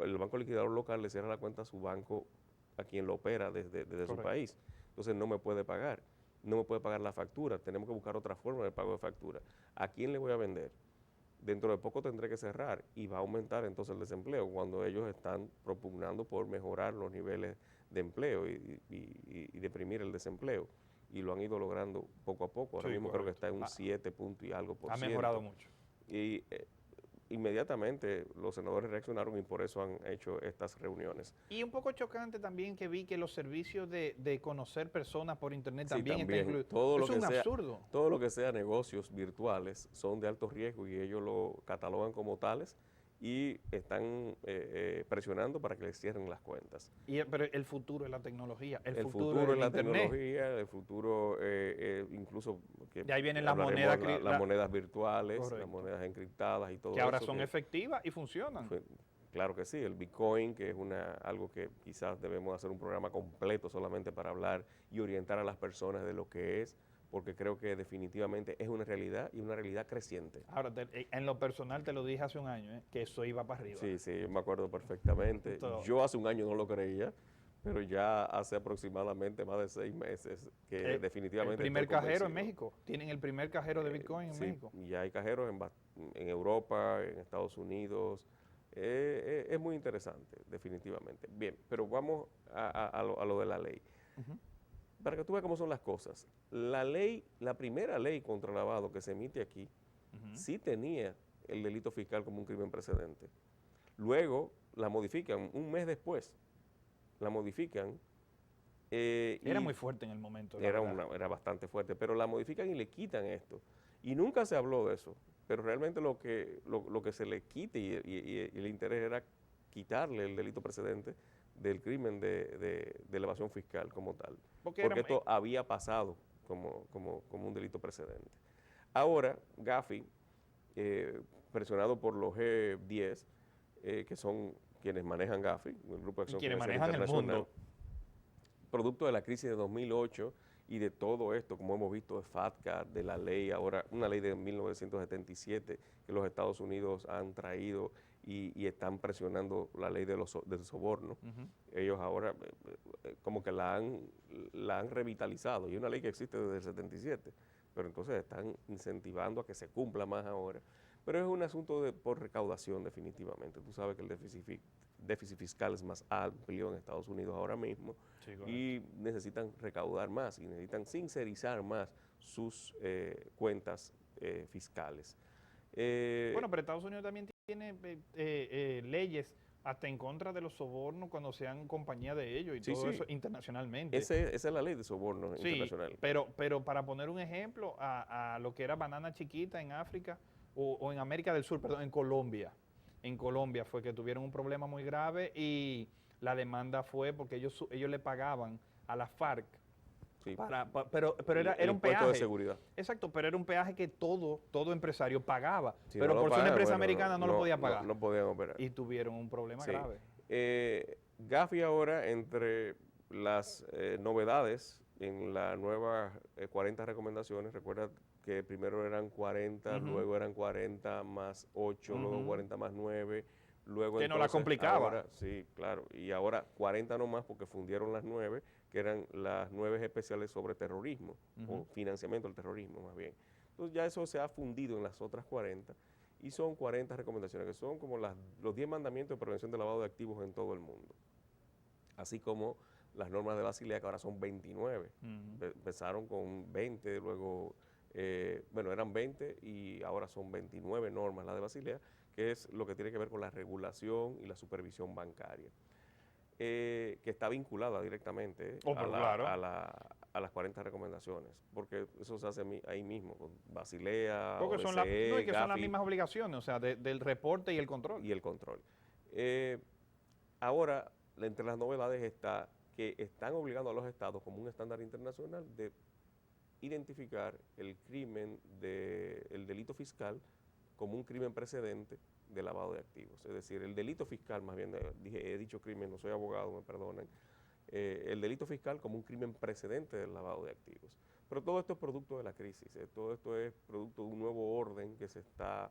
El banco liquidador local le cierra la cuenta a su banco, a quien lo opera desde su país. Entonces no me puede pagar la factura, tenemos que buscar otra forma de pago de factura. ¿A quién le voy a vender? Dentro de poco tendré que cerrar y va a aumentar entonces el desempleo cuando ellos están propugnando por mejorar los niveles de empleo y deprimir el desempleo. Y lo han ido logrando poco a poco. Ahora mismo creo que está en un 7 punto y algo por ciento. Ha mejorado mucho. Y inmediatamente los senadores reaccionaron y por eso han hecho estas reuniones. Y un poco chocante también que vi que los servicios de conocer personas por internet Sí, también están incluidos. todo lo Eso es que un sea, absurdo. todo lo que sea negocios virtuales son de alto riesgo y ellos lo catalogan como tales y están presionando para que les cierren las cuentas. Pero el futuro es la tecnología, el futuro es es la internet. tecnología, el futuro incluso que De ahí vienen las hablaremos monedas, las monedas virtuales, Correcto. las monedas encriptadas y todo eso. Que ahora son efectivas y funcionan. Claro que sí, el Bitcoin, que es algo que quizás debemos hacer un programa completo solamente para hablar y orientar a las personas de lo que es, porque creo que definitivamente es una realidad y una realidad creciente. Ahora, en lo personal te lo dije hace un año, que eso iba para arriba. Sí, sí, yo me acuerdo perfectamente. Yo hace un año no lo creía, pero ya hace aproximadamente más de 6 meses que definitivamente... El primer estoy cajero en convencido. México, tienen el primer cajero de Bitcoin en Sí, México. y ya hay cajeros en Europa, en Estados Unidos. Es muy interesante, definitivamente. Bien, pero vamos a lo de la ley. Ujú. Para que tú veas cómo son las cosas. La primera ley contra lavado que se emite aquí, sí tenía el delito fiscal como un crimen precedente. Luego la modifican un mes después. La modifican. Era muy fuerte en el momento. Era bastante fuerte, pero la modifican y le quitan esto. Y nunca se habló de eso. Pero realmente lo que se le quite y el interés era quitarle el delito precedente del crimen de evasión fiscal como tal. Porque esto había pasado como un delito precedente. Ahora, Gafi, presionado por los G10, que son quienes manejan Gafi, el Grupo de Acción Financiera Internacional, producto de la crisis de 2008 y de todo esto, como hemos visto, de FATCA, de la ley, ahora una ley de 1977 que los Estados Unidos han traído y están presionando la ley del soborno. Ellos ahora como que la han revitalizado, y es una ley que existe desde el 77, pero entonces están incentivando a que se cumpla más ahora. Pero es un asunto por recaudación definitivamente. Tú sabes que el déficit fiscal es más amplio en Estados Unidos ahora mismo, sí, y necesitan recaudar más y necesitan sincerizar más sus cuentas fiscales. Bueno, pero Estados Unidos también tiene leyes hasta en contra de los sobornos cuando sean compañía de ellos y sí, todo sí, eso internacionalmente. Esa es la ley de soborno internacional. Pero para poner un ejemplo, a lo que era Banana Chiquita en África, o en América del Sur, perdón, en Colombia. En Colombia fue que tuvieron un problema muy grave y la demanda fue porque ellos le pagaban a la FARC. Sí. Pero era un peaje de seguridad. Exacto, pero era un peaje que todo empresario pagaba. Si pero no por ser una empresa americana no lo podía pagar. No podían operar. Y tuvieron un problema grave. Gafi ahora, entre las novedades en la nueva 40 recomendaciones, recuerda que primero eran 40, luego eran 40 más 8, luego 40 más 9, luego que entonces, no la complicaba. Ahora, sí, claro, y ahora 40 no más porque fundieron las 9, que eran las 9 especiales sobre terrorismo, o financiamiento del terrorismo más bien. Entonces ya eso se ha fundido en las otras 40 y son 40 recomendaciones, que son como los 10 mandamientos de prevención de lavado de activos en todo el mundo. Así como las normas de Basilea, que ahora son 29. Empezaron con 20, luego, eran 20 y ahora son 29 normas la de Basilea, que es lo que tiene que ver con la regulación y la supervisión bancaria, que está vinculada directamente a las 40 recomendaciones, porque eso se hace ahí mismo, con Basilea, porque OBCE, son las mismas obligaciones, o sea, del reporte y el control. Y el control. Ahora, entre las novedades está que están obligando a los estados como un estándar internacional de identificar el crimen el delito fiscal como un crimen precedente de lavado de activos. Es decir, el delito fiscal, más bien, he dicho crimen, no soy abogado, me perdonen, el delito fiscal como un crimen precedente del lavado de activos. Pero todo esto es producto de la crisis, todo esto es producto de un nuevo orden que se está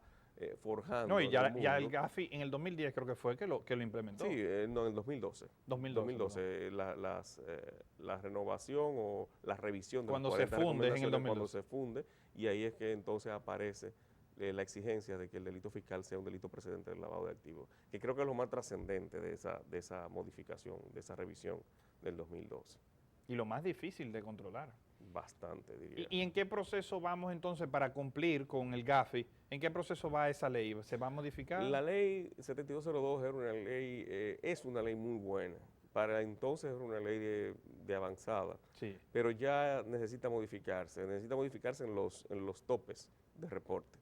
forjando. No, y ya el Gafi en el 2010 creo que fue que lo implementó. Sí, no, en el 2012. 2012 la renovación o la revisión de cuando las 40 se funde en el 2012. Cuando se funde, y ahí es que entonces aparece la exigencia de que el delito fiscal sea un delito precedente del lavado de activos, que creo que es lo más trascendente de esa modificación, de esa revisión del 2012. Y lo más difícil de controlar. bastante, diría. ¿Y en qué proceso vamos entonces para cumplir con el GAFI? ¿En qué proceso va esa ley? ¿Se va a modificar? La ley 7202 era una ley, es una ley muy buena. Para entonces era una ley de avanzada, Sí. pero ya necesita modificarse en los topes de reporte.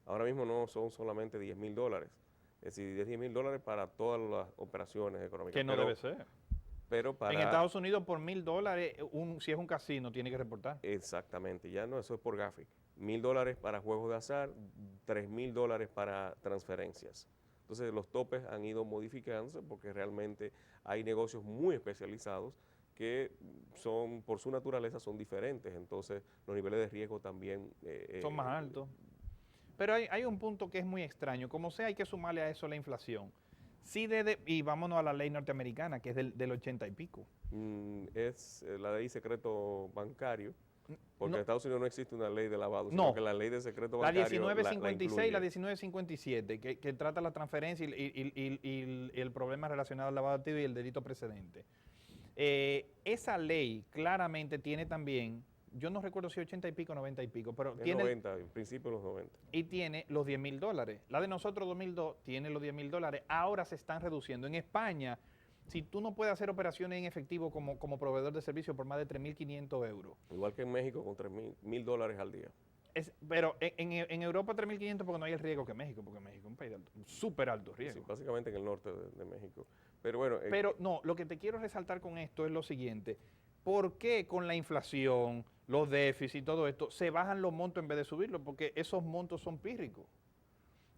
Ahora mismo no son solamente $10,000, es decir, $10,000 para todas las operaciones económicas. Que no debe ser. Pero para... En Estados Unidos por $1,000, si es un casino, tiene que reportar. Exactamente, ya no, eso es por GAFI. $1,000 para juegos de azar, $3,000 para transferencias. Entonces los topes han ido modificándose porque realmente hay negocios muy especializados que son, por su naturaleza, son diferentes. Entonces los niveles de riesgo también... Son más altos. Pero hay un punto que es muy extraño. Como sea, hay que sumarle a eso la inflación. Sí, y vámonos a la ley norteamericana, que es del 80 y pico. Es la ley secreto bancario, porque No. en Estados Unidos no existe una ley de lavado, No. sino que la ley de secreto La bancario 1956 y la incluye. 1957, que trata la transferencia y el problema relacionado al lavado de activos y el delito precedente. Esa ley claramente tiene también, yo no recuerdo si 80 y pico, 90 y pico, pero En tiene... 90, en principio los 90. Y tiene los $10,000. La de nosotros 2002 tiene los $10,000. Ahora se están reduciendo. En España, si tú no puedes hacer operaciones en efectivo como proveedor de servicio por más de 3.500 euros. Igual que en México con $3,000 al día. Pero en Europa 3.500 porque no hay el riesgo que México, porque México es un país de súper alto Sí, riesgo. básicamente en el norte de México. Pero bueno, Pero no, lo que te quiero resaltar con esto es lo siguiente. ¿Por qué con la inflación, los déficits y todo esto, se bajan los montos en vez de subirlos? Porque esos montos son pírricos.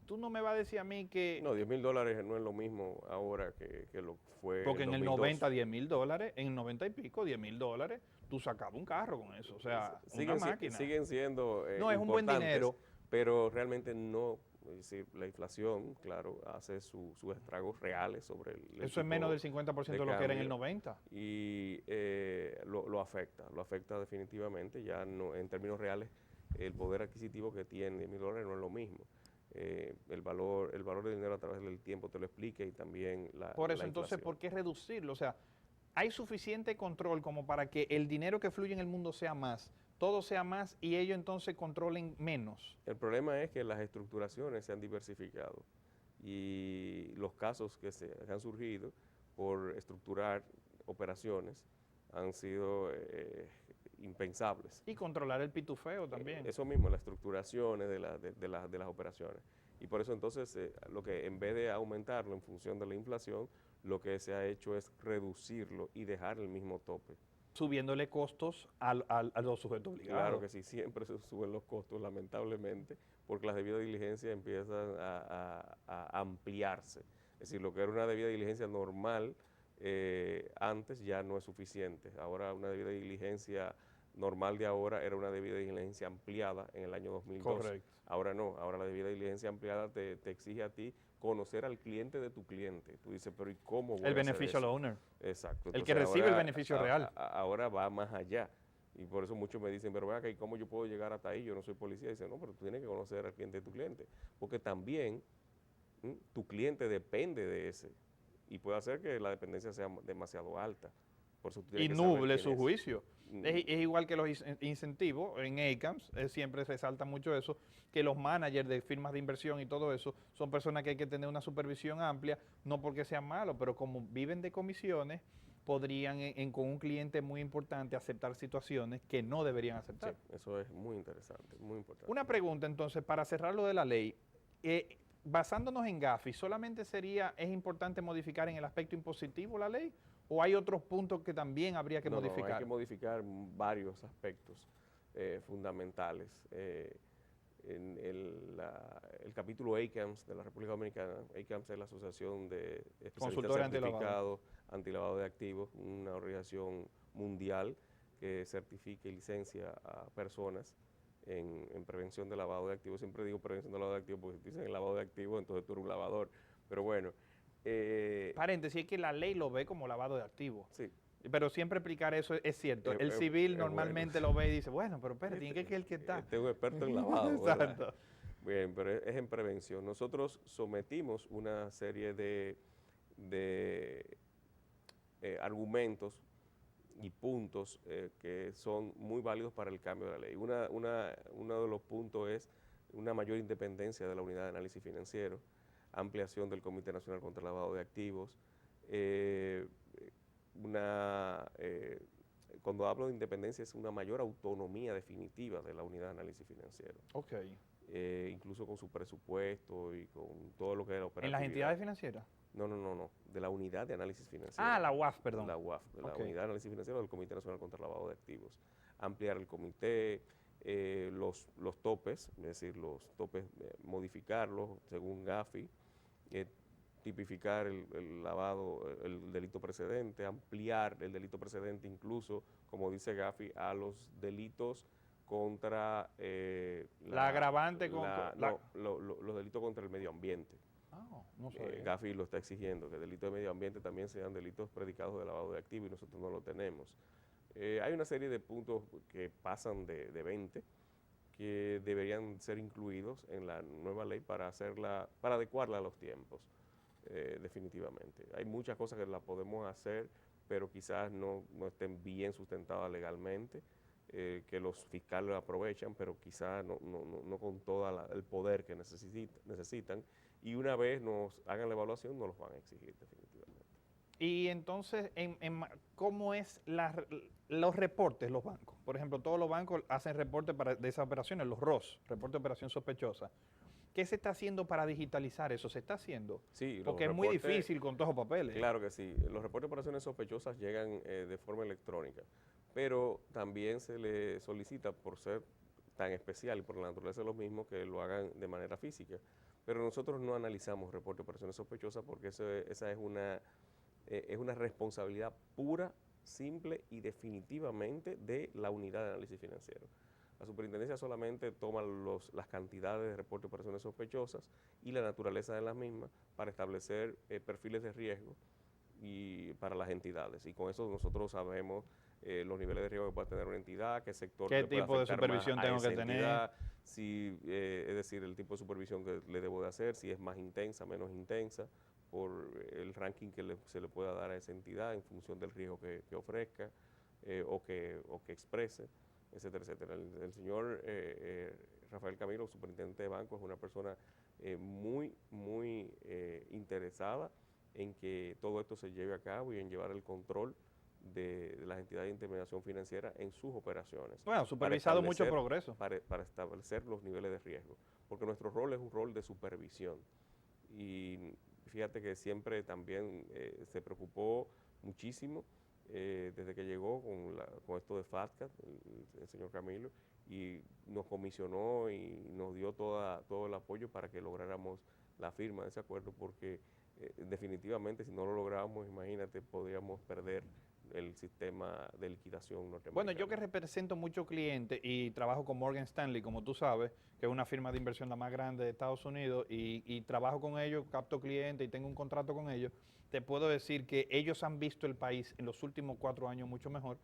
Tú no me vas a decir a mí que... no, $10,000 no es lo mismo ahora que lo fue Porque en el 2002. 90, $10,000, en el 90 y pico, $10,000, tú sacabas un carro con eso. O sea, una máquina. Siguen siendo No, es un buen importantes, dinero. pero realmente no, es decir, la inflación, claro, hace sus estragos reales sobre el Eso es menos del 50% de lo que era en el cambio. 90. Y lo afecta definitivamente. Ya no, en términos reales, el poder adquisitivo que tiene $10,000 no es lo mismo. El valor del dinero a través del tiempo te lo explica y también la Por eso la entonces, inflación. ¿por qué reducirlo? O sea, hay suficiente control como para que el dinero que fluye en el mundo sea más, todo sea más y ellos entonces controlen menos. El problema es que las estructuraciones se han diversificado y los casos que han surgido por estructurar operaciones han sido impensables. Y controlar el pitufeo también. Eso mismo, las estructuraciones de las operaciones. Y por eso entonces lo que en vez de aumentarlo en función de la inflación, lo que se ha hecho es reducirlo y dejar el mismo tope. Subiéndole costos a los sujetos obligados. Claro que sí, siempre se suben los costos, lamentablemente, porque las debidas diligencias empiezan a ampliarse. Es decir, lo que era una debida diligencia normal antes ya no es suficiente. Ahora una debida diligencia normal de ahora era una debida diligencia ampliada en el año 2002. Correcto. Ahora no, ahora la debida diligencia ampliada te exige a ti conocer al cliente de tu cliente. Tú dices, pero ¿y cómo voy a El hacer beneficial eso? owner. Exacto. El que Entonces, recibe el ahora, beneficio real. Ahora va más allá. Y por eso muchos me dicen, pero vea que ¿cómo yo puedo llegar hasta ahí? Yo no soy policía. Dice, no, pero tú tienes que conocer al cliente de tu cliente. Porque también tu cliente depende de ese. Y puede hacer que la dependencia sea demasiado alta. Por eso tú tienes Y que saber nuble quién su es. juicio. Es igual que los incentivos en ACAMS, siempre resalta mucho eso, que los managers de firmas de inversión y todo eso son personas que hay que tener una supervisión amplia, no porque sean malos, pero como viven de comisiones, podrían con un cliente muy importante aceptar situaciones que no deberían aceptar. Sí, eso es muy interesante, muy importante. Una pregunta entonces, para cerrar lo de la ley, basándonos en GAFI, ¿solamente es importante modificar en el aspecto impositivo la ley? ¿O hay otros puntos que también habría que modificar? No, hay que modificar varios aspectos fundamentales. En el capítulo ACAMS de la República Dominicana, ACAMS es la Asociación de Consultores Especialistas Certificados Antilavado de Activos, una organización mundial que certifica y licencia a personas en prevención de lavado de activos. Siempre digo prevención de lavado de activos porque si dicen el lavado de activos, entonces tú eres un lavador. Pero bueno. Paréntesis, es que la ley lo ve como lavado de activos. Sí. Pero siempre explicar eso es cierto. El civil normalmente bueno. lo ve y dice, bueno, pero espérate, ¿en qué es el que está? Este es un experto en lavado. Exacto. Bien, pero es en prevención. Nosotros sometimos una serie de argumentos y puntos que son muy válidos para el cambio de la ley. Uno de los puntos es una mayor independencia de la unidad de análisis financiero, ampliación del Comité Nacional contra el Lavado de Activos, cuando hablo de independencia es una mayor autonomía definitiva de la unidad de análisis financiero. Ok. Incluso con su presupuesto y con todo lo que es la operatividad. ¿En las entidades financieras? No, de la unidad de análisis financiero. Ah, la UAF, perdón. La UAF, de la Ok. unidad de análisis financiero del Comité Nacional contra el Lavado de Activos. Ampliar el comité, los topes, es decir, los topes, modificarlos según Gafi, tipificar el lavado, el delito precedente, ampliar el delito precedente incluso, como dice Gafi, a los delitos contra La agravante con... los delitos contra el medio ambiente. Ah, no sabía. Gafi lo está exigiendo, que el delito de medio ambiente también sean delitos predicados de lavado de activos y nosotros no lo tenemos. Hay una serie de puntos que pasan de 20 que deberían ser incluidos en la nueva ley para adecuarla a los tiempos, definitivamente. Hay muchas cosas que las podemos hacer, pero quizás no estén bien sustentadas legalmente, que los fiscales aprovechan, pero quizás no con todo el poder que necesitan, y una vez nos hagan la evaluación nos los van a exigir definitivamente. Y entonces, ¿cómo es los reportes los bancos? Por ejemplo, todos los bancos hacen reportes de esas operaciones, los ROS, reporte de operación sospechosa. ¿Qué se está haciendo para digitalizar eso? ¿Se está haciendo? Sí, porque es muy difícil con todos los papeles. Claro que sí. Los reportes de operaciones sospechosas llegan de forma electrónica, pero también se le solicita, por ser tan especial y por la naturaleza de los mismos, que lo hagan de manera física. Pero nosotros no analizamos reportes de operaciones sospechosas porque esa es una responsabilidad pura, simple y definitivamente de la unidad de análisis financiero. La superintendencia solamente toma las cantidades de reportes de operaciones sospechosas y la naturaleza de las mismas para establecer perfiles de riesgo y para las entidades. Y con eso nosotros sabemos los niveles de riesgo que puede tener una entidad, qué sector qué le puede tipo de afectar supervisión más a tengo esa que entidad, si, es decir, el tipo de supervisión que le debo de hacer, si es más intensa, menos intensa, por el ranking que se le pueda dar a esa entidad en función del riesgo que ofrezca o que exprese, etcétera, etcétera. El señor Rafael Camilo, superintendente de banco, es una persona muy interesada en que todo esto se lleve a cabo y en llevar el control de las entidades de intermediación financiera en sus operaciones. Bueno, supervisado mucho progreso. Para establecer los niveles de riesgo, porque nuestro rol es un rol de supervisión. Y fíjate que siempre también se preocupó muchísimo desde que llegó con esto de FATCA, el señor Camilo, y nos comisionó y nos dio todo el apoyo para que lográramos la firma de ese acuerdo, porque definitivamente si no lo lográbamos, imagínate, podríamos perder el sistema de liquidación norteamericano. Bueno, yo que represento muchos clientes y trabajo con Morgan Stanley, como tú sabes, que es una firma de inversión la más grande de Estados Unidos, y trabajo con ellos, capto clientes y tengo un contrato con ellos, te puedo decir que ellos han visto el país en los últimos 4 años mucho mejor,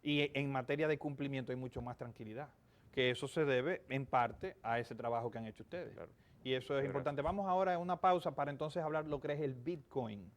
y en materia de cumplimiento hay mucho más tranquilidad, que eso se debe en parte a ese trabajo que han hecho ustedes. Claro. Y eso es importante. Vamos ahora a una pausa para entonces hablar lo que es el Bitcoin.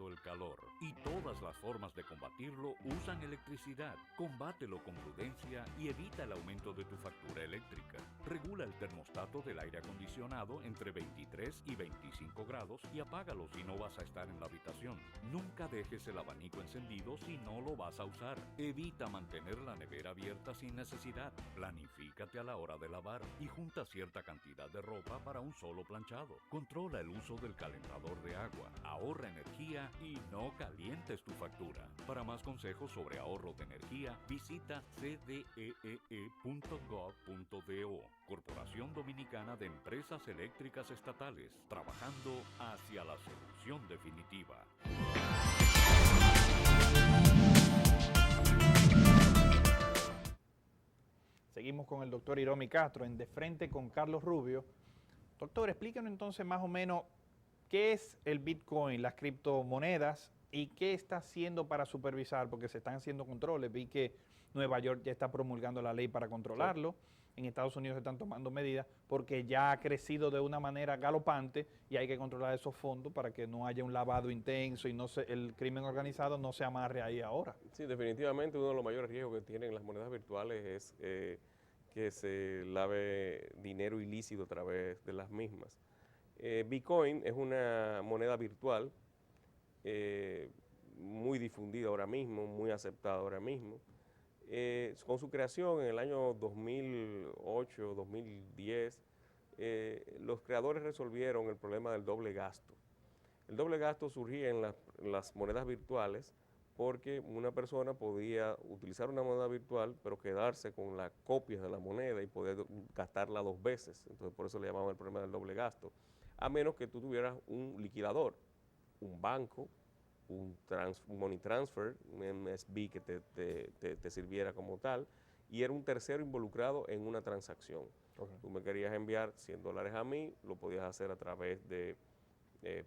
El calor y todas las formas de combatirlo usan electricidad. Combátelo con prudencia y evita el aumento de tu factura eléctrica. Regula el termostato del aire acondicionado entre 23 y 25 grados y apágalo si no vas a estar en la habitación. Nunca dejes el abanico encendido si no lo vas a usar. Evita mantener la nevera abierta sin necesidad. Planifícate a la hora de lavar y junta cierta cantidad de ropa para un solo planchado. Controla el uso del calentador de agua. Ahorra energía y no calientes tu factura. Para más consejos sobre ahorro de energía, visita cdee.gov.do. Corporación Dominicana de Empresas Eléctricas Estatales, trabajando hacia la solución definitiva. Seguimos con el doctor Hiromi Castro en De Frente con Carlos Rubio. Doctor, explíquenos entonces más o menos qué es el Bitcoin, las criptomonedas, y qué está haciendo para supervisar, porque se están haciendo controles. Vi que Nueva York ya está promulgando la ley para controlarlo. en Estados Unidos se están tomando medidas porque ya ha crecido de una manera galopante y hay que controlar esos fondos para que no haya un lavado intenso y el crimen organizado no se amarre ahí ahora. Sí, definitivamente uno de los mayores riesgos que tienen las monedas virtuales es que se lave dinero ilícito a través de las mismas. Bitcoin es una moneda virtual muy difundida ahora mismo, muy aceptada ahora mismo. Con su creación en el año 2008, 2010, los creadores resolvieron el problema del doble gasto. El doble gasto surgía en las monedas virtuales porque una persona podía utilizar una moneda virtual pero quedarse con las copias de la moneda y poder gastarla 2 veces. Entonces por eso le llamaban el problema del doble gasto. A menos que tú tuvieras un liquidador, un banco, un money transfer, un MSB que te sirviera como tal, y era un tercero involucrado en una transacción. Okay. Tú me querías enviar $100 a mí, lo podías hacer a través de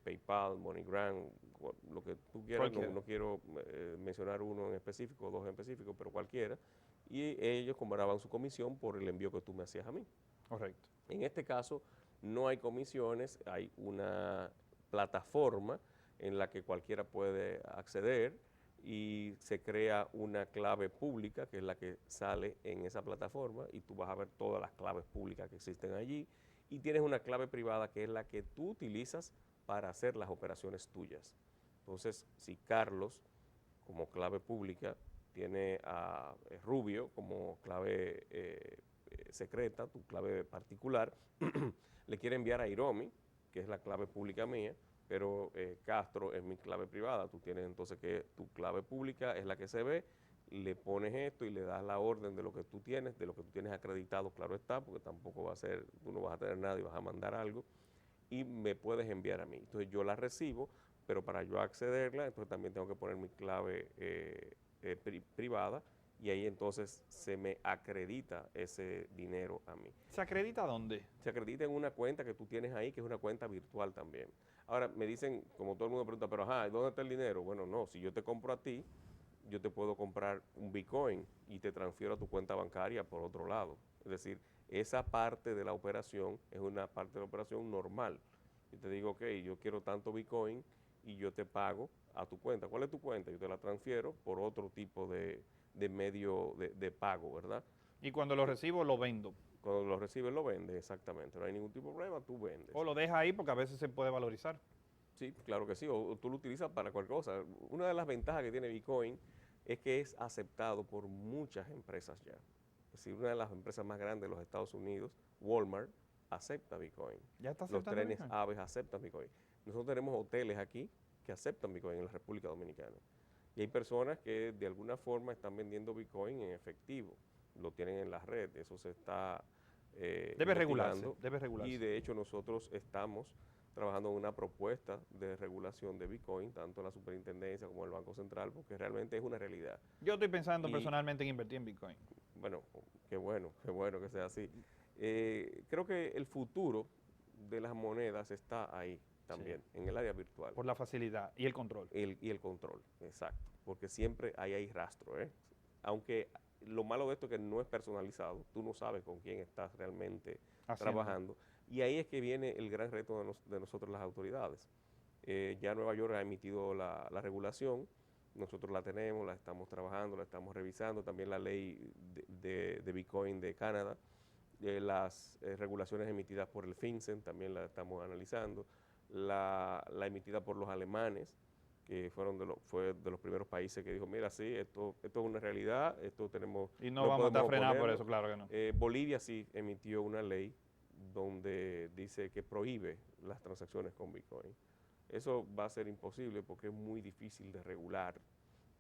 PayPal, MoneyGram, lo que tú quieras, no quiero mencionar uno en específico, 2 en específico, pero cualquiera, y ellos cobraban su comisión por el envío que tú me hacías a mí. Correcto. En este caso no hay comisiones, hay una plataforma en la que cualquiera puede acceder y se crea una clave pública que es la que sale en esa plataforma y tú vas a ver todas las claves públicas que existen allí y tienes una clave privada que es la que tú utilizas para hacer las operaciones tuyas. Entonces, si Carlos, como clave pública, tiene a Rubio como clave secreta, tu clave particular, le quiere enviar a Iromi, que es la clave pública mía, pero Castro es mi clave privada. Tú tienes entonces que tu clave pública es la que se ve, le pones esto y le das la orden de lo que tú tienes, acreditado, claro está, porque tampoco va a ser, tú no vas a tener nada y vas a mandar algo, y me puedes enviar a mí. Entonces yo la recibo, pero para yo accederla, entonces también tengo que poner mi clave privada, y ahí entonces se me acredita ese dinero a mí. ¿Se acredita dónde? Se acredita en una cuenta que tú tienes ahí, que es una cuenta virtual también. Ahora, me dicen, como todo el mundo pregunta, pero ajá, ¿dónde está el dinero? Bueno, no, si yo te compro a ti, yo te puedo comprar un Bitcoin y te transfiero a tu cuenta bancaria por otro lado. Es decir, esa parte de la operación es una parte de la operación normal. Yo te digo, ok, yo quiero tanto Bitcoin y yo te pago a tu cuenta. ¿Cuál es tu cuenta? Yo te la transfiero por otro tipo de medio de pago, ¿verdad? Y cuando lo recibo, lo vendo. Cuando lo recibes, lo vendes, exactamente. No hay ningún tipo de problema, tú vendes. O lo dejas ahí porque a veces se puede valorizar. Sí, claro que sí, o tú lo utilizas para cualquier cosa. Una de las ventajas que tiene Bitcoin es que es aceptado por muchas empresas ya. Es decir, una de las empresas más grandes de los Estados Unidos, Walmart, acepta Bitcoin. ¿Ya está aceptando Los trenes Bitcoin? aves aceptan Bitcoin. Nosotros tenemos hoteles aquí que aceptan Bitcoin en la República Dominicana. Y hay personas que de alguna forma están vendiendo Bitcoin en efectivo. Lo tienen en la red, eso se está debe regularse. Y de hecho nosotros estamos trabajando en una propuesta de regulación de Bitcoin, tanto en la superintendencia como en el Banco Central, porque realmente es una realidad. Yo estoy pensando personalmente en invertir en Bitcoin. Bueno, qué bueno que sea así. Creo que el futuro de las monedas está ahí también, sí, en el área virtual. Por la facilidad y el control. Y el control, exacto, porque siempre hay rastro, ¿eh? Aunque lo malo de esto es que no es personalizado, tú no sabes con quién estás realmente trabajando. Y ahí es que viene el gran reto de nosotros las autoridades. Ya Nueva York ha emitido la regulación, nosotros la tenemos, la estamos trabajando, la estamos revisando, también la ley de Bitcoin de Canadá, las regulaciones emitidas por el FinCEN también la estamos analizando, la emitida por los alemanes, que fue de los primeros países que dijo, mira, sí, esto es una realidad, esto tenemos... Y no vamos a estar frenados por eso, claro que no. Bolivia sí emitió una ley donde dice que prohíbe las transacciones con Bitcoin. Eso va a ser imposible porque es muy difícil de regular.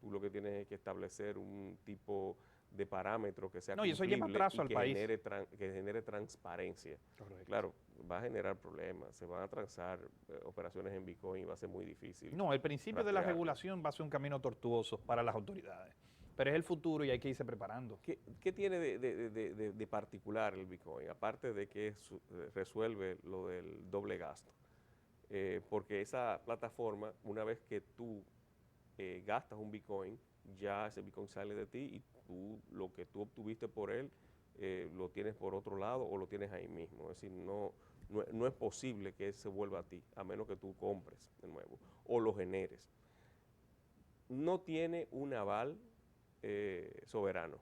Tú lo que tienes es que establecer un tipo de parámetro que sea cumplible, y eso lleva atraso al país, que genere transparencia. Correcto. Claro, va a generar problemas, se van a transar operaciones en Bitcoin y va a ser muy difícil. No, el principio de la regulación va a ser un camino tortuoso para las autoridades, pero es el futuro y hay que irse preparando. ¿Qué tiene de particular el Bitcoin? Aparte de que resuelve lo del doble gasto. Porque esa plataforma, una vez que tú gastas un Bitcoin, ya ese Bitcoin sale de ti y lo que tú obtuviste por él lo tienes por otro lado o lo tienes ahí mismo. Es decir, no es posible que se vuelva a ti, a menos que tú compres de nuevo o lo generes. No tiene un aval soberano,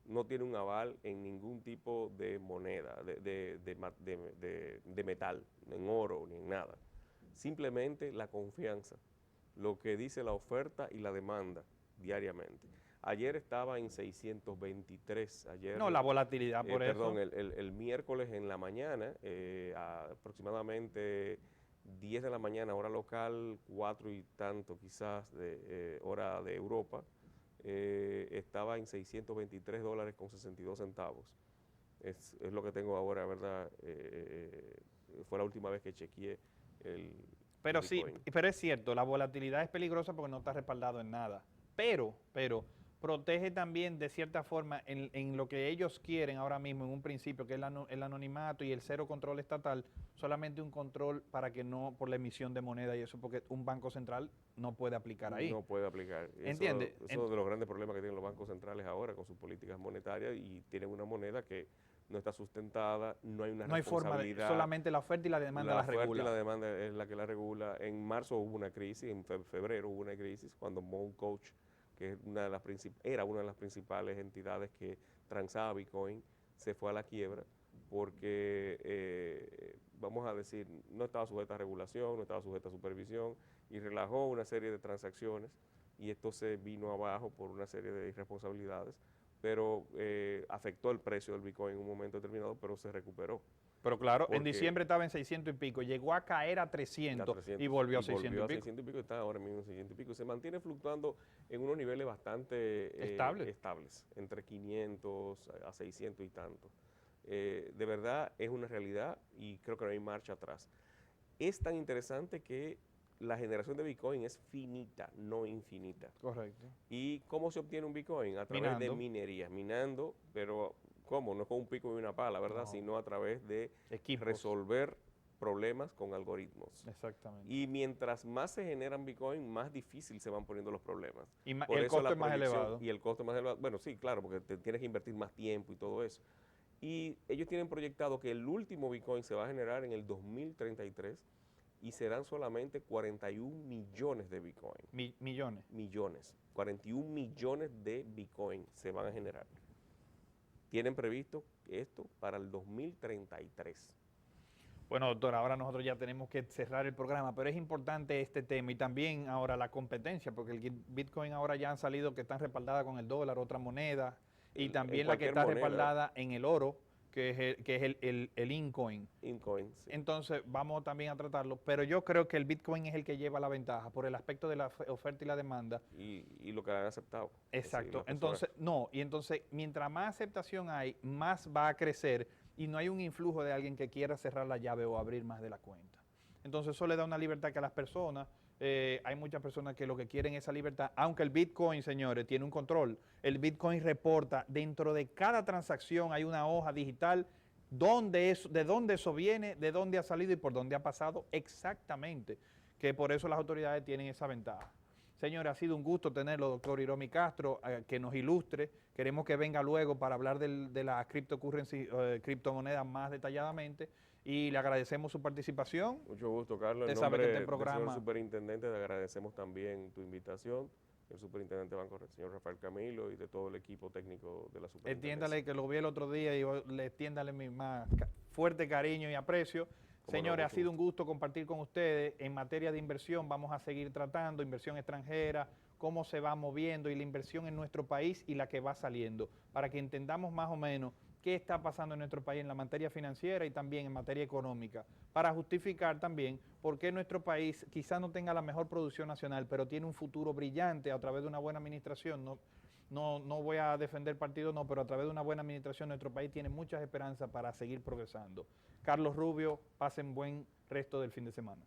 no tiene un aval en ningún tipo de moneda, de metal, en oro ni en nada. Simplemente la confianza, lo que dice la oferta y la demanda diariamente. Ayer estaba en 623. No, la volatilidad por perdón, eso. el miércoles en la mañana, aproximadamente 10 de la mañana, hora local, 4 y tanto quizás de hora de Europa, estaba en $623.62. Es lo que tengo ahora, ¿verdad? Fue la última vez que chequeé el Pero sí, Bitcoin. pero es cierto, la volatilidad es peligrosa porque no está respaldado en nada. Pero protege también de cierta forma en lo que ellos quieren ahora mismo en un principio, que es el anonimato y el cero control estatal, solamente un control para que no, por la emisión de moneda y eso, porque un banco central no puede aplicar ahí. No puede aplicar. ¿Entiendes? Eso es de los grandes problemas que tienen los bancos centrales ahora con sus políticas monetarias, y tienen una moneda que no está sustentada, no hay una No hay forma, solamente la oferta y la demanda la regula. La oferta y la demanda es la que la regula. En marzo hubo una crisis, en febrero hubo una crisis, cuando Mt. Gox, que es era una de las principales entidades que transaba Bitcoin, se fue a la quiebra porque, vamos a decir, no estaba sujeta a regulación, no estaba sujeta a supervisión, y relajó una serie de transacciones, y esto se vino abajo por una serie de irresponsabilidades, pero afectó el precio del Bitcoin en un momento determinado, pero se recuperó. Pero claro, en Porque diciembre estaba en 600 y pico, llegó a caer a 300, y volvió a 600 y pico. 600 y pico, está ahora mismo en 600 y pico. Se mantiene fluctuando en unos niveles bastante estables, entre 500 a 600 y tanto. De verdad es una realidad, y creo que no hay marcha atrás. Es tan interesante que la generación de Bitcoin es finita, no infinita. Correcto. ¿Y cómo se obtiene un Bitcoin? A través de minería, minando, pero ¿cómo? No con un pico y una pala, ¿verdad? No. Sino a través de Equipos. resolver problemas con algoritmos. Exactamente. Y mientras más se generan Bitcoin, más difícil se van poniendo los problemas. Y Por el eso costo es más elevado. Y el costo es más elevado. Bueno, sí, claro, porque tienes que invertir más tiempo y todo eso. Y ellos tienen proyectado que el último Bitcoin se va a generar en el 2033, y serán solamente 41 millones de Bitcoin. Millones. Millones. 41 millones de Bitcoin se van a generar. Tienen previsto esto para el 2033. Bueno, doctor, ahora nosotros ya tenemos que cerrar el programa, pero es importante este tema y también ahora la competencia, porque el Bitcoin ahora ya han salido que están respaldadas con el dólar, otra moneda, y también la que está respaldada en el oro, que es el Incoin. Incoin, sí. Entonces vamos también a tratarlo, pero yo creo que el Bitcoin es el que lleva la ventaja por el aspecto de la oferta y la demanda. Y lo que han aceptado. Exacto. Entonces, mientras más aceptación hay, más va a crecer, y no hay un influjo de alguien que quiera cerrar la llave o abrir más de la cuenta. Entonces eso le da una libertad que a las personas, hay muchas personas que lo que quieren es esa libertad, aunque el Bitcoin, señores, tiene un control. El Bitcoin reporta, dentro de cada transacción hay una hoja digital de dónde eso viene, de dónde ha salido y por dónde ha pasado exactamente, que por eso las autoridades tienen esa ventaja. Señores, ha sido un gusto tenerlo, doctor Hiromi Castro, que nos ilustre. Queremos que venga luego para hablar de la cryptocurrency, criptomonedas más detalladamente, y le agradecemos su participación. Mucho gusto, Carlos. En nombre del programa, señor superintendente, le agradecemos también tu invitación. El superintendente de Banco, el señor Rafael Camilo, y de todo el equipo técnico de la superintendencia. Entiéndale que lo vi el otro día, y le extiéndale mi más fuerte cariño y aprecio. Señores, ha sido un gusto compartir con ustedes. En materia de inversión vamos a seguir tratando inversión extranjera, cómo se va moviendo y la inversión en nuestro país y la que va saliendo, para que entendamos más o menos qué está pasando en nuestro país en la materia financiera y también en materia económica, para justificar también por qué nuestro país quizás no tenga la mejor producción nacional, pero tiene un futuro brillante a través de una buena administración. No voy a defender partido, no, pero a través de una buena administración nuestro país tiene muchas esperanzas para seguir progresando. Carlos Rubio, pasen buen resto del fin de semana.